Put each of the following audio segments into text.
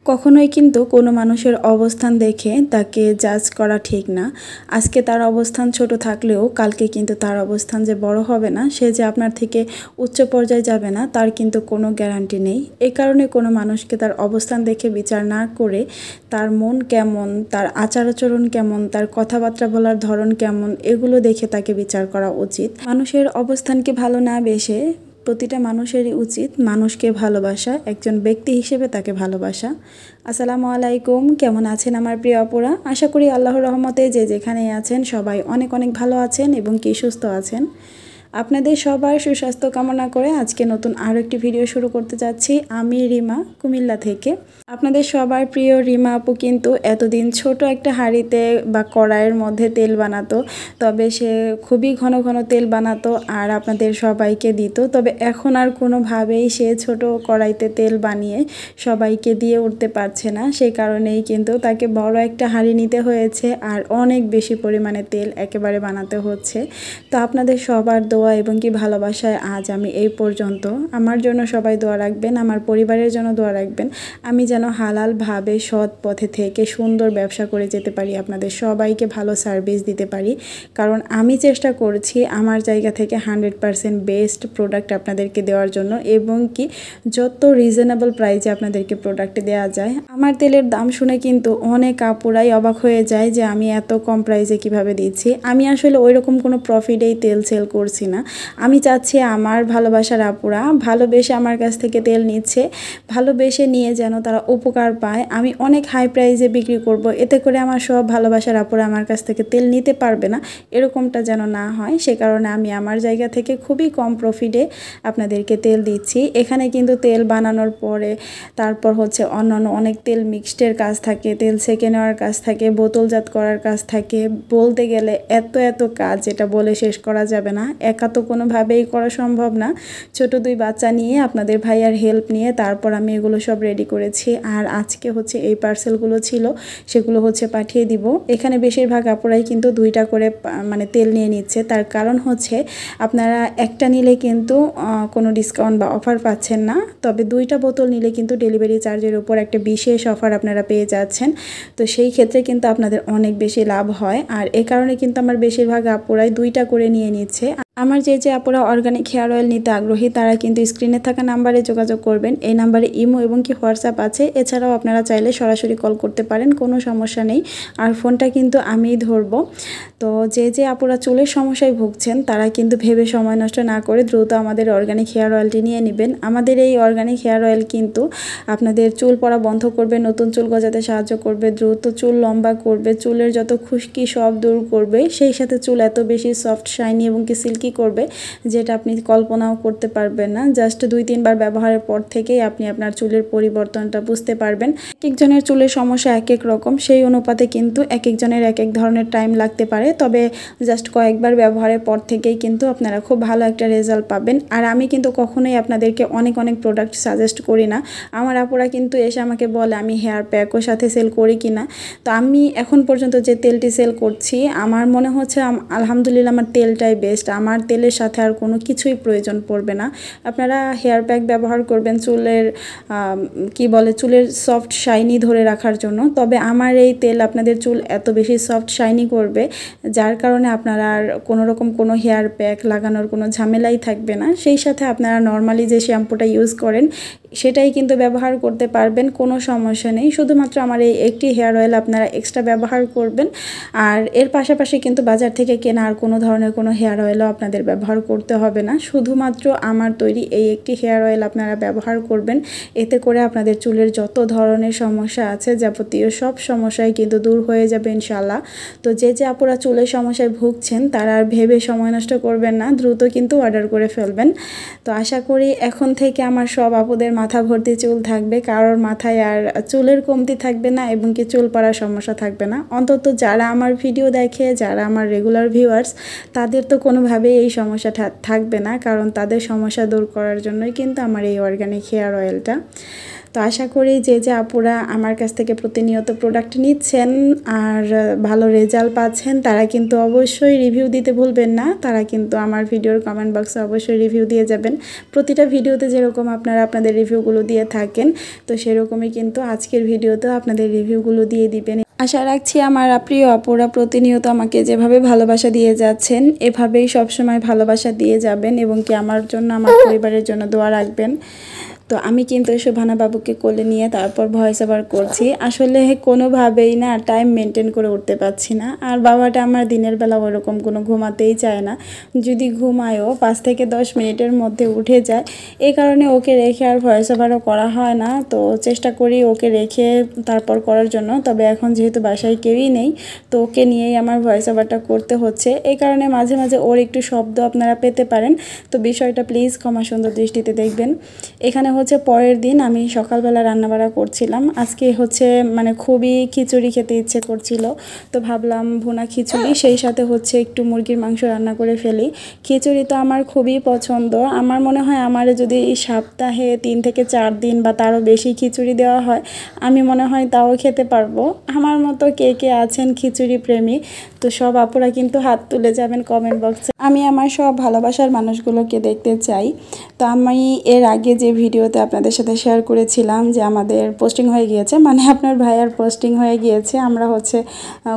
কখনোই কিন্তু কোনো মানুষের অবস্থান দেখে তাকে জাজ করা ঠিক না। আজকে তার অবস্থান ছোট থাকলেও কালকে কিন্তু তার অবস্থান যে বড় হবে না, সে যে আপনার থেকে উচ্চ পর্যায়ে যাবে না, তার কিন্তু কোনো গ্যারান্টি নেই। এই কারণে কোনো মানুষকে তার অবস্থান দেখে বিচার না করে তার মন কেমন, তার আচার আচরণ কেমন, তার কথাবার্তা বলার ধরন কেমন, এগুলো দেখে তাকে বিচার করা উচিত। মানুষের অবস্থানকে ভালো না বেসে প্রতিটা মানুষেরই উচিত মানুষকে ভালোবাসা, একজন ব্যক্তি হিসেবে তাকে ভালোবাসা। আসসালামু আলাইকুম, কেমন আছেন আমার প্রিয় আপুরা? আশা করি আল্লাহর রহমতে যে যেখানেই আছেন সবাই অনেক অনেক ভালো আছেন এবং কি সুস্থ আছেন। আপনাদের সবার সুস্বাস্থ্য কামনা করে আজকে নতুন আরও একটি ভিডিও শুরু করতে যাচ্ছি। আমি রিমা, কুমিল্লা থেকে। আপনাদের সবার প্রিয় রিমা আপু কিন্তু এতদিন ছোট একটা হাঁড়িতে বা কড়াইয়ের মধ্যে তেল বানাতো, তবে সে খুবই ঘন ঘন তেল বানাতো আর আপনাদের সবাইকে দিত। তবে এখন আর কোনোভাবেই সে ছোট কড়াইতে তেল বানিয়ে সবাইকে দিয়ে উঠতে পারছে না। সেই কারণেই কিন্তু তাকে বড় একটা হাঁড়ি নিতে হয়েছে আর অনেক বেশি পরিমাণে তেল একেবারে বানাতে হচ্ছে। তো আপনাদের সবার দোয়া এবং কি ভালোবাসায় আজ আমি এই পর্যন্ত। আমার জন্য সবাই দোয়া রাখবেন, আমার পরিবারের জন্য দোয়া রাখবেন, আমি যেন হালালভাবে সৎ পথে থেকে সুন্দর ব্যবসা করে যেতে পারি, আপনাদের সবাইকে ভালো সার্ভিস দিতে পারি। কারণ আমি চেষ্টা করছি আমার জায়গা থেকে 100% বেস্ট প্রোডাক্ট আপনাদেরকে দেওয়ার জন্য এবং কি যত রিজনেবল প্রাইসে আপনাদেরকে প্রোডাক্ট দেওয়া যায়। আমার তেলের দাম শুনে কিন্তু অনেক আপুরাই অবাক হয়ে যায় যে আমি এত কম প্রাইসে কিভাবে দিচ্ছি। আমি আসলে ওইরকম কোনো প্রফিটেই তেল সেল করছি না। আমি চাচ্ছি আমার ভালোবাসার আপুরা ভালোবেসে আমার কাছ থেকে তেল নিচ্ছে, ভালোবেসে নিয়ে যেন তারা উপকার পায়। আমি অনেক হাই প্রাইসে বিক্রি করব, এতে করে আমার সব ভালোবাসার আপুরা আমার কাছ থেকে তেল নিতে পারবে না, এরকমটা যেন না হয়। সে কারণে আমি আমার জায়গা থেকে খুবই কম প্রফিটে আপনাদেরকে তেল দিচ্ছি। এখানে কিন্তু তেল বানানোর পরে তারপর হচ্ছে অন্যান্য অনেক তেল মিক্সডের কাজ থাকে, তেল সেকে নেওয়ার কাজ থাকে, বোতলজাত করার কাজ থাকে। বলতে গেলে এত এত কাজ যেটা বলে শেষ করা যাবে না। একা তো কোনোভাবেই করা সম্ভব না। ছোট 2 বাচ্চা নিয়ে আপনাদের ভাইয়ার হেল্প নিয়ে তারপর আমি এগুলো সব রেডি করেছি। আর আজকে হচ্ছে এই পার্সেলগুলো ছিল, সেগুলো হচ্ছে পাঠিয়ে দিব। এখানে বেশিরভাগ আপুরাই কিন্তু 2টা করে মানে তেল নিয়ে নিচ্ছে। তার কারণ হচ্ছে আপনারা একটা নিলে কিন্তু কোনো ডিসকাউন্ট বা অফার পাচ্ছেন না, তবে 2টা বোতল নিলে কিন্তু ডেলিভারি চার্জের উপর একটা বিশেষ অফার আপনারা পেয়ে যাচ্ছেন। তো সেই ক্ষেত্রে কিন্তু আপনাদের অনেক বেশি লাভ হয়। আর এ কারণে কিন্তু আমার বেশিরভাগ আপুরাই 2টা করে নিয়ে নিচ্ছে। আমার যে আপুরা অর্গানিক হেয়ার অয়েল নিতে আগ্রহী তারা কিন্তু স্ক্রিনে থাকা নাম্বারে যোগাযোগ করবেন। এই নাম্বারে ইমো এবং কি হোয়াটসঅ্যাপ আছে। এছাড়াও আপনারা চাইলে সরাসরি কল করতে পারেন, কোনো সমস্যা নেই। আর ফোনটা কিন্তু আমিই ধরবো। তো যে আপুরা চুলের সমস্যায় ভুগছেন তারা কিন্তু ভেবে সময় নষ্ট না করে দ্রুত আমাদের অর্গানিক হেয়ার অয়েলটি নিয়ে নেবেন। আমাদের এই অর্গানিক হেয়ার অয়েল কিন্তু আপনাদের চুল পড়া বন্ধ করবে, নতুন চুল গজাতে সাহায্য করবে, দ্রুত চুল লম্বা করবে, চুলের যত খুশকি সব দূর করবে, সেই সাথে চুল এত বেশি সফট, শাইনি এবং কি সিল্কি করবে যেটা আপনি কল্পনাও করতে পারবেন না। জাস্ট 2-3 বার ব্যবহারের পর থেকেই আপনি আপনার চুলের পরিবর্তনটা বুঝতে পারবেন। এক একজনের চুলের সমস্যা এক এক রকম, সেই অনুপাতে কিন্তু এক একজনের এক এক ধরনের টাইম লাগতে পারে। তবে জাস্ট কয়েকবার ব্যবহারের পর থেকেই কিন্তু আপনারা খুব ভালো একটা রেজাল্ট পাবেন। আর আমি কিন্তু কখনোই আপনাদেরকে অনেক অনেক প্রোডাক্ট সাজেস্ট করি না। আমার আপুরা কিন্তু এসে আমাকে বলে আমি হেয়ার প্যাকও সাথে সেল করি কিনা। তো আমি এখন পর্যন্ত যে তেলটি সেল করছি আমার মনে হচ্ছে আলহামদুলিল্লাহ আমার তেলটাই বেস্ট। আমার তেলের সাথে আর কোনো কিছুই প্রয়োজন পড়বে না। আপনারা হেয়ার প্যাক ব্যবহার করবেন চুলের চুলের সফট শাইনি ধরে রাখার জন্য, তবে আমার এই তেল আপনাদের চুল এত বেশি সফট শাইনি করবে যার কারণে আপনারা আর কোনোরকম কোনো হেয়ার প্যাক লাগানোর কোনো ঝামেলাই থাকবে না। সেই সাথে আপনারা নর্মালি যে শ্যাম্পুটা ইউজ করেন সেটাই কিন্তু ব্যবহার করতে পারবেন, কোনো সমস্যা নেই। শুধুমাত্র আমার এই একটি হেয়ার অয়েল আপনারা এক্সট্রা ব্যবহার করবেন। আর এর পাশাপাশি কিন্তু বাজার থেকে কেনা আর কোনো ধরনের কোনো হেয়ার অয়েলও আপনাদের ব্যবহার করতে হবে না। শুধুমাত্র আমার তৈরি এই একটি হেয়ার অয়েল আপনারা ব্যবহার করবেন। এতে করে আপনাদের চুলের যত ধরনের সমস্যা আছে যাবতীয় সব সমস্যাই কিন্তু দূর হয়ে যাবে ইনশাল্লাহ। তো যে আপুরা চুলের সমস্যায় ভুগছেন তারা আর ভেবে সময় নষ্ট করবেন না, দ্রুত কিন্তু অর্ডার করে ফেলবেন। তো আশা করি এখন থেকে আমার সব আপুদের মাথা ভর্তি চুল থাকবে, কারোর মাথায় আর চুলের কমতি থাকবে না এবং কি চুল পড়ার সমস্যা থাকবে না। অন্তত যারা আমার ভিডিও দেখে, যারা আমার রেগুলার ভিউয়ার্স, তাদের তো কোনোভাবেই এই সমস্যা থাকবে না, কারণ তাদের সমস্যা দূর করার জন্যই কিন্তু আমার এই অর্গানিক হেয়ার অয়েলটা। তো আশা করি যে আপুরা আমার কাছ থেকে প্রতিনিয়ত প্রোডাক্ট নিচ্ছেন আর ভালো রেজাল্ট পাচ্ছেন তারা কিন্তু অবশ্যই রিভিউ দিতে ভুলবেন না। তারা কিন্তু আমার ভিডিওর কমেন্ট বক্সে অবশ্যই রিভিউ দিয়ে যাবেন। প্রতিটা ভিডিওতে যেরকম আপনারা আপনাদের রিভিউগুলো দিয়ে থাকেন, তো সেরকমই কিন্তু আজকের ভিডিওতেও আপনাদের রিভিউগুলো দিয়ে দিবেন। আশা রাখছি আমার প্রিয় আপুরা প্রতিনিয়ত আমাকে যেভাবে ভালোবাসা দিয়ে যাচ্ছেন এভাবেই সবসময় ভালোবাসা দিয়ে যাবেন এবং কি আমার জন্য আমার পরিবারের জন্য দোয়া রাখবেন। তো আমি কিন্তু শোভানা বাবুকে কোলে নিয়ে তারপর ভয়েস ওভার করছি। আসলে কোনোভাবেই না টাইম মেনটেন করে উঠতে পারছি না। আর বাবাটা আমার দিনের বেলা ওরকম কোনো ঘুমাতেই চায় না, যদি ঘুমায়ও 5 থেকে 10 মিনিটের মধ্যে উঠে যায়। এই কারণে ওকে রেখে আর ভয়েস ওভারও করা হয় না। তো চেষ্টা করি ওকে রেখে তারপর করার জন্য, তবে এখন যেহেতু বাসায় কেউই নেই তো ওকে নিয়েই আমার ভয়েস ওভারটা করতে হচ্ছে। এই কারণে মাঝে মাঝে ওর একটু শব্দ আপনারা পেতে পারেন, তো বিষয়টা প্লিজ ক্ষমা সুন্দর দৃষ্টিতে দেখবেন। এখানে হচ্ছে পরের দিন আমি সকালবেলা রান্নাবাড়া করছিলাম। আজকে হচ্ছে মানে খুবই খিচুড়ি খেতে ইচ্ছে করছিল, তো ভাবলাম ভুনা খিচুড়ি সেই সাথে হচ্ছে একটু মুরগির মাংস রান্না করে ফেলি। খিচুড়ি তো আমার খুবই পছন্দ। আমার মনে হয় আমার যদি সপ্তাহে 3 থেকে 4 দিন বা তারও বেশি খিচুড়ি দেওয়া হয় আমি মনে হয় তাও খেতে পারবো। আমার মতো কে কে আছেন খিচুড়ি প্রেমী, তো সব আপুরা কিন্তু হাত তুলে যাবেন কমেন্ট বক্সে। আমি আমার সব ভালোবাসার মানুষগুলোকে দেখতে চাই। তো আমি এর আগে যে ভিডিওতে আপনাদের সাথে শেয়ার করেছিলাম যে আমাদের পোস্টিং হয়ে গিয়েছে, মানে আপনার ভাইয়ার পোস্টিং হয়ে গিয়েছে, আমরা হচ্ছে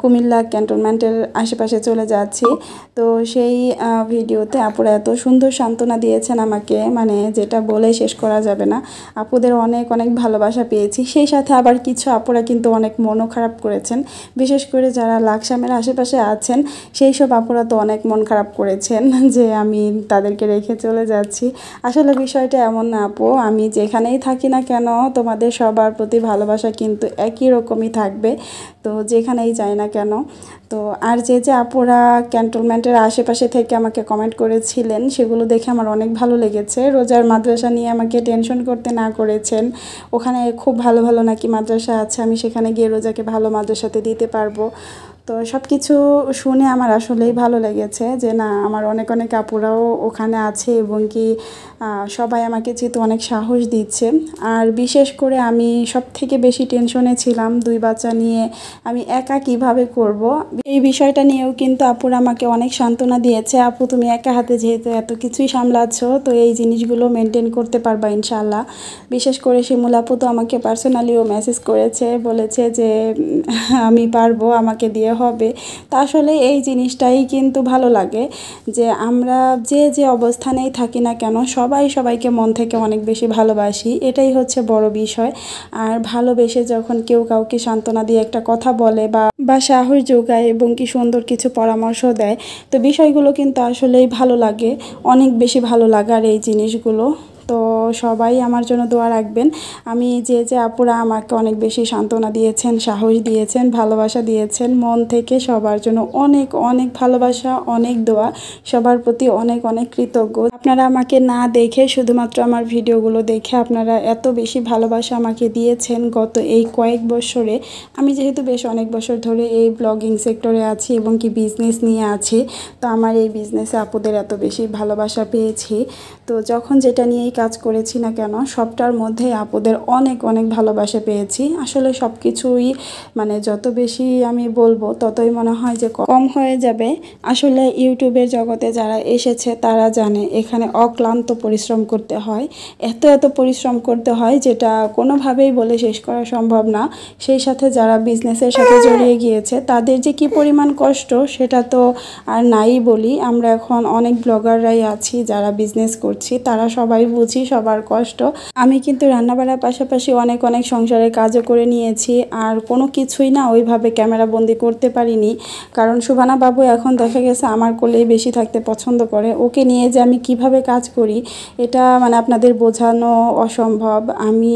কুমিল্লা ক্যান্টনমেন্টের আশেপাশে চলে যাচ্ছি। তো সেই ভিডিওতে আপুরা এত সুন্দর সান্ত্বনা দিয়েছেন আমাকে, মানে যেটা বলে শেষ করা যাবে না। আপুদের অনেক অনেক ভালোবাসা পেয়েছি। সেই সাথে আবার কিছু আপুরা কিন্তু অনেক মনও খারাপ করেছেন, বিশেষ করে যারা লাকসামের আশেপাশে আছেন সেই সব আপুরা তো অনেক মন খারাপ করেছেন যে আমি তাদেরকে রেখে চলে যাচ্ছি। আসলে বিষয়টা এমন না আপু, আমি যেখানেই থাকি না কেন তোমাদের সবার প্রতি ভালোবাসা কিন্তু একই রকমই থাকবে, তো যেখানেই যাই না কেন। তো আর যে আপুরা ক্যান্টনমেন্টের আশেপাশে থেকে আমাকে কমেন্ট করেছিলেন সেগুলো দেখে আমার অনেক ভালো লেগেছে। রোজার মাদ্রাসা নিয়ে আমাকে টেনশন করতে না করেছেন। ওখানে খুব ভালো ভালো নাকি মাদ্রাসা আছে, আমি সেখানে গিয়ে রোজাকে ভালো মাদ্রাসাতে দিতে পারবো। তো সব কিছু শুনে আমার আসলেই ভালো লেগেছে যে না, আমার অনেক অনেক আপুরাও ওখানে আছে এবং কি সবাই আমাকে যেহেতু অনেক সাহস দিচ্ছে। আর বিশেষ করে আমি সব থেকে বেশি টেনশনে ছিলাম 2 বাচ্চা নিয়ে আমি একা কিভাবে করব, এই বিষয়টা নিয়েও কিন্তু আপুরা আমাকে অনেক সান্ত্বনা দিয়েছে। আপু তুমি একা হাতে যেহেতু এত কিছুই সামলাচ্ছ তো এই জিনিসগুলো মেনটেন করতে পারবা ইনশাল্লাহ। বিশেষ করে শিমুল আপু তো আমাকে পার্সোনালিও মেসেজ করেছে, বলেছে যে আমি পারবো, আমাকে দিয়ে হবে। তা আসলে এই জিনিসটাই কিন্তু ভালো লাগে যে আমরা যে অবস্থানেই থাকি না কেন সবাই সবাইকে মন থেকে অনেক বেশি ভালোবাসি, এটাই হচ্ছে বড় বিষয়। আর ভালোবেসে যখন কেউ কাউকে সান্ত্বনা দিয়ে একটা কথা বলে বা সাহস যোগায় এবং কি সুন্দর কিছু পরামর্শ দেয়, তো বিষয়গুলো কিন্তু আসলেই ভালো লাগে, অনেক বেশি ভালো লাগার এই জিনিসগুলো। তো সবাই আমার জন্য দোয়া রাখবেন। আমি যে আপুরা আমাকে অনেক বেশি সান্ত্বনা দিয়েছেন, সাহস দিয়েছেন, ভালোবাসা দিয়েছেন, মন থেকে সবার জন্য অনেক অনেক ভালোবাসা, অনেক দোয়া, সবার প্রতি অনেক অনেক কৃতজ্ঞ। আপনারা আমাকে না দেখে শুধুমাত্র আমার ভিডিওগুলো দেখে আপনারা এত বেশি ভালোবাসা আমাকে দিয়েছেন গত এই কয়েক বছরে। আমি যেহেতু বেশ অনেক বছর ধরে এই ব্লগিং সেক্টরে আছি এবং কি বিজনেস নিয়ে আছি, তো আমার এই বিজনেসে আপুদের এত বেশি ভালোবাসা পেয়েছি। তো যখন যেটা নিয়েই কাজ করেছি না কেন সবটার মধ্যে আপুদের অনেক অনেক ভালোবাসা পেয়েছি। আসলে সব কিছুই মানে যত বেশি আমি বলবো ততই মনে হয় যে কম হয়ে যাবে। আসলে ইউটিউবের জগতে যারা এসেছে তারা জানে এখানে অক্লান্ত পরিশ্রম করতে হয়, এত পরিশ্রম করতে হয় যেটা কোনোভাবেই বলে শেষ করা সম্ভব না। সেই সাথে যারা বিজনেসের সাথে জড়িয়ে গিয়েছে তাদের যে কি পরিমাণ কষ্ট সেটা তো আর নাই বলি। আমরা এখন অনেক ব্লগাররাই আছি যারা বিজনেস করছি, তারা সবাই বুঝি সবার কষ্ট। আমি কিন্তু রান্নাবাড়ার পাশাপাশি অনেক অনেক সংসারের কাজও করে নিয়েছি, আর কোনো কিছুই না ওইভাবে ক্যামেরা বন্দি করতে পারিনি, কারণ শোভানা বাবু এখন দেখা গেছে আমার কোলেই বেশি থাকতে পছন্দ করে। ওকে নিয়ে যে আমি কিভাবে কাজ করি এটা মানে আপনাদের বোঝানো অসম্ভব। আমি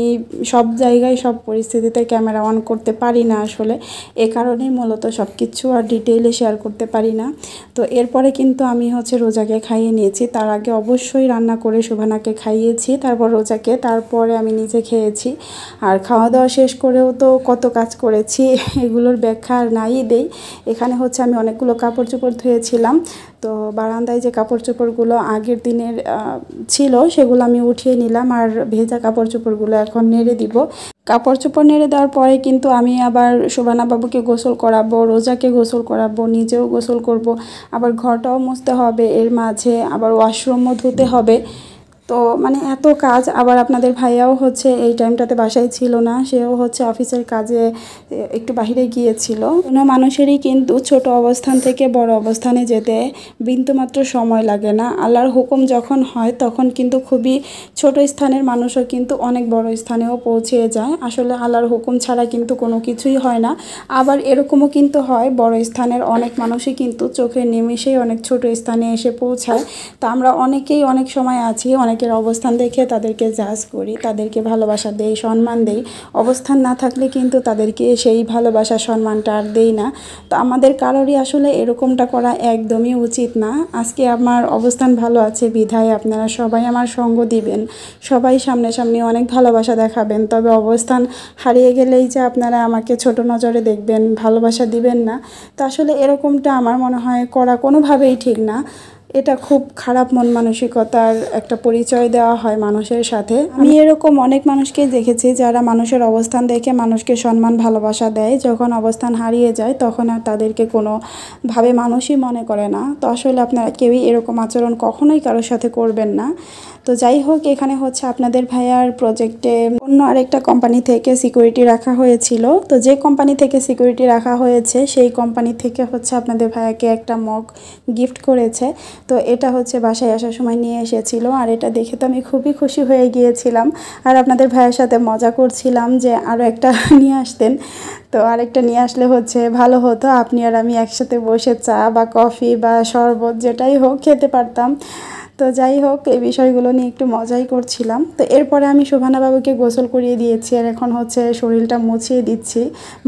সব জায়গায় সব পরিস্থিতিতে ক্যামেরা অন করতে পারি না আসলে, এ কারণেই মূলত সব কিছু আর ডিটেইলে শেয়ার করতে পারি না। তো এরপরে কিন্তু আমি হচ্ছে রোজাকে খাইয়ে নিয়েছি, তার আগে অবশ্যই রান্না করে শোভানাকে খাইয়েছি। তারপর রোজাকে, তারপরে আমি নিজে খেয়েছি। আর খাওয়া দাওয়া শেষ করেও তো কত কাজ করেছি, এগুলোর ব্যাখ্যা আর নাই দেই। এখানে হচ্ছে আমি অনেকগুলো কাপড় চোপড় ধুয়েছিলাম, তো বারান্দায় যে কাপড় চোপড়গুলো আগের দিনের ছিল সেগুলো আমি উঠিয়ে নিলাম, আর ভেজা কাপড় চোপড়গুলো এখন নেড়ে দিব। কাপড় চোপড় নেড়ে দেওয়ার পরে কিন্তু আমি আবার শোভানা বাবুকে গোসল করাবো, রোজাকে গোসল করাবো, নিজেও গোসল করব, আবার ঘরটাও মুছতে হবে, এর মাঝে আবার ওয়াশরুমও ধুতে হবে। তো মানে এত কাজ। আবার আপনাদের ভাইয়াও হচ্ছে এই টাইমটাতে বাসায় ছিল না, সেও হচ্ছে অফিসের কাজে একটু বাইরে গিয়েছিল। কোনো মানুষেরই কিন্তু ছোট অবস্থান থেকে বড় অবস্থানে যেতে বিন্দুমাত্র সময় লাগে না। আল্লাহর হুকুম যখন হয় তখন কিন্তু খুবই ছোট স্থানের মানুষও কিন্তু অনেক বড় স্থানেও পৌঁছে যায়। আসলে আল্লাহর হুকুম ছাড়া কিন্তু কোনো কিছুই হয় না। আবার এরকমও কিন্তু হয়, বড় স্থানের অনেক মানুষই কিন্তু চোখের নিমেষেই অনেক ছোট স্থানে এসে পৌঁছায়। তো আমরা অনেকেই অনেক সময় আছি, অনেকের অবস্থান দেখে তাদেরকে জাজ করি, তাদেরকে ভালোবাসা দেই, সম্মান দেই। অবস্থান না থাকলে কিন্তু তাদেরকে সেই ভালোবাসা সম্মানটা আর দেই না। তো আমাদের কারোরই আসলে এরকমটা করা একদমই উচিত না। আজকে আমার অবস্থান ভালো আছে বিধায় আপনারা সবাই আমার সঙ্গ দিবেন, সবাই সামনাসামনি অনেক ভালোবাসা দেখাবেন। তবে অবস্থান হারিয়ে গেলেই যে আপনারা আমাকে ছোট নজরে দেখবেন, ভালোবাসা দিবেন না, তো আসলে এরকমটা আমার মনে হয় করা কোনোভাবেই ঠিক না। এটা খুব খারাপ মন মানসিকতার একটা পরিচয় দেওয়া হয় মানুষের সাথে। আমি এরকম অনেক মানুষকে দেখেছি যারা মানুষের অবস্থান দেখে মানুষকে সম্মান ভালোবাসা দেয়, যখন অবস্থান হারিয়ে যায় তখন আর তাদেরকে কোনোভাবে মানুষই মনে করে না। তো আসলে আপনারা কেউই এরকম আচরণ কখনোই কারোর সাথে করবেন না। তো যাই হোক, এখানে হচ্ছে আপনাদের ভাইয়ার প্রজেক্টে অন্য আরেকটা কোম্পানি থেকে সিকিউরিটি রাখা হয়েছিল। তো যে কোম্পানি থেকে সিকিউরিটি রাখা হয়েছে সেই কোম্পানি থেকে হচ্ছে আপনাদের ভাইয়াকে একটা মগ গিফট করেছে। তো এটা হচ্ছে বাসায় আসার সময় নিয়ে এসেছিল, আর এটা দেখে তো আমি খুবই খুশি হয়ে গিয়েছিলাম। আর আপনাদের ভাইয়ের সাথে মজা করছিলাম যে আরও একটা নিয়ে আসতেন, তো আরেকটা নিয়ে আসলে হচ্ছে ভালো হতো, আপনি আর আমি একসাথে বসে চা বা কফি বা শরবত যেটাই হোক খেতে পারতাম। তো যাই হোক, এই বিষয়গুলো নিয়ে একটু মজাই করছিলাম। তো এরপরে আমি শোভানা বাবুকে গোসল করিয়ে দিয়েছি, আর এখন হচ্ছে শরীরটা মুছিয়ে দিচ্ছি।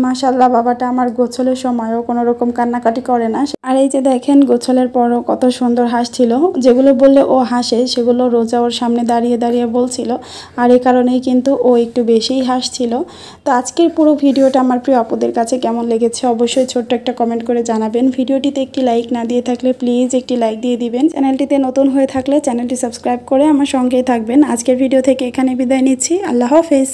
মাশাল্লাহ, বাবাটা আমার গোসলের সময়ও কোনো রকম কান্নাকাটি করে না। আর এই যে দেখেন, গোসলের পরও কত সুন্দর হাসছিল। যেগুলো বললে ও হাসে সেগুলো রোজা ওর সামনে দাঁড়িয়ে দাঁড়িয়ে বলছিল, আর এই কারণেই কিন্তু ও একটু বেশিই হাসছিল। তো আজকের পুরো ভিডিওটা আমার প্রিয় আপুদের কাছে কেমন লেগেছে অবশ্যই ছোট্ট একটা কমেন্ট করে জানাবেন। ভিডিওটিতে একটি লাইক না দিয়ে থাকলে প্লিজ একটি লাইক দিয়ে দিবেন। চ্যানেলটিতে নতুন হয়ে থাকলে চ্যানেলটি সাবস্ক্রাইব করে আমার সঙ্গেই থাকবেন। আজকের ভিডিও থেকে এখানে বিদায় নিচ্ছি। আল্লাহ হাফেজ।